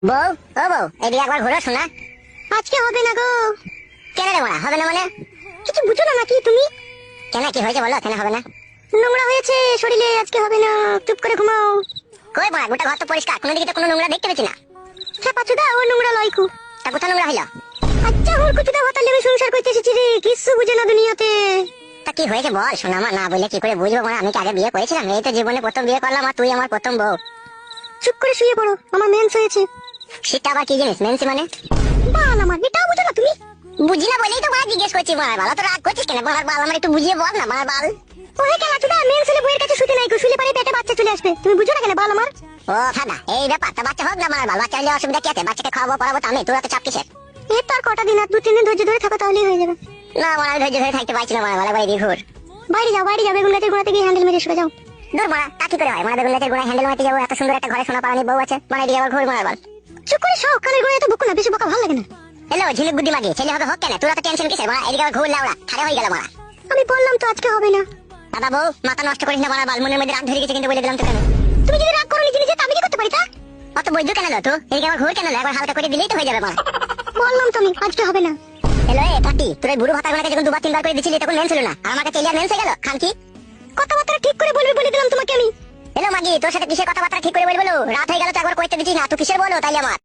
বউ, ও বউ, এদিকে একবার ঘুরো শোনা। আজকে হবে না গো। কেন রে মারা, হবে না মানে? কিছু বুঝো না নাকি তুমি? কেন, কি হয়েছে বলো, কেন হবে না? নোংরা হয়েছে শরীরে, আজকে হবে না, চুপ করে ঘুমাও। কই মারা, গোটা ঘর তো পরিষ্কার, কোনো দিকে তো কোনো নোংরা দেখতে পেছি না। হ্যাঁ পাচুদা, ও নোংরা লয় খুব। তা কোথা নোংরা হইলো? আচ্ছা ওর কুচুদা ভাতার লেবে সংসার করতে এসেছি রে, কিছু বুঝে না দুনিয়াতে। তা কি হয়েছে বল শোনা, মা না বললে কি করে বুঝবো মারা? আমি কি আগে বিয়ে করেছিলাম? এই তো জীবনে প্রথম বিয়ে করলাম, আর তুই আমার প্রথম বউ। চুপ করে শুয়ে পড়ো, আমার মেন্স হয়েছে। সেটা আবার কি জিনিস মেন্স মানে? বাল আমার, এটাও বুঝো না তুমি? বুঝি না বলেই তো মা জিজ্ঞেস করছি। মার বাল, তো রাগ করছিস কেন? মার বাল আমার একটু বুঝিয়ে বল না, মার বাল। ওহে কেন চুদা, মেন্স হলে বইয়ের কাছে শুতে নাই, শুলে পারে পেটে বাচ্চা চলে আসবে, তুমি বুঝো না কেন বাল আমার? ও ফাদা, এই ব্যাপার। তা বাচ্চা হোক না মার বাল, বাচ্চা হলে অসুবিধা কি আছে? বাচ্চাকে খাওয়াবো পড়াবো তো আমি, তোর এত চাপ কিসের? এই তো আর কটা দিন, আর 2-3 দিন ধৈর্য ধরে থাকো, তাহলেই হয়ে যাবে। না মার, আমি ধৈর্য ধরে থাকতে পারছি না মার বাল, একবার এদিকে ঘুর। বাইরে যাও, বাইরে যাও, বেগুন গাছের গোড়াতে গিয়ে হ্যান্ডেল মেরে শুয়ে যাও। দূর মারা, তা কি করে হয়? মারা বেগুন গাছের গোড়ায় হ্যান্ডেল মারতে যাবো? এত সুন্দর একটা ঘরে সোনা পালানি বউ আছে, মানে এদিকে আবার ঘুর মার বাল। চুপ করে শোক, কানের গোড়ায় তো বকো না, বেশি বকা ভালো লাগে না। হ্যালো ঝিলিক বুদ্ধি মাগি, ছেলে হবে হোক কেন, তোরা তো টেনশন কিসের মারা? এদিকে আবার ঘুর লাউড়া, ছাড়ে হয়ে গেল মারা। আমি বললাম তো আজকে হবে না। দাদা বউ, মাথা নষ্ট করিস না মারা বাল, মনের মধ্যে রাগ ধরে গেছে কিন্তু বলে দিলাম তো কেন? তুমি যদি রাগ করো নিজে নিজে, আমি কি করতে পারি তা? অত বৈদ্য কেন লো তো? এদিকে আবার ঘুর কেন লো? একবার হালকা করে দিলেই তো হয়ে যাবে মারা। বললাম তো আমি আজকে হবে না। হ্যালো এ পাটি, তোর এই বুড়ো ভাতার গোনাকে যখন 2-3 বার করে দিছিলি তখন মেন ছিল না, আর আমাকে চেলিয়া মেন হয়ে গেল খান কি? কথাবার্তা ঠিক করে বলবি বলে দিলাম তোমাকে আমি। হ্যালো মাগি, তোর সাথে কিসের কথাবার্তা ঠিক করে বলবো? রাত হয়ে গেল তো একবার কইতে দিছিস না, তুই কিসের বলো তাইলে আমার?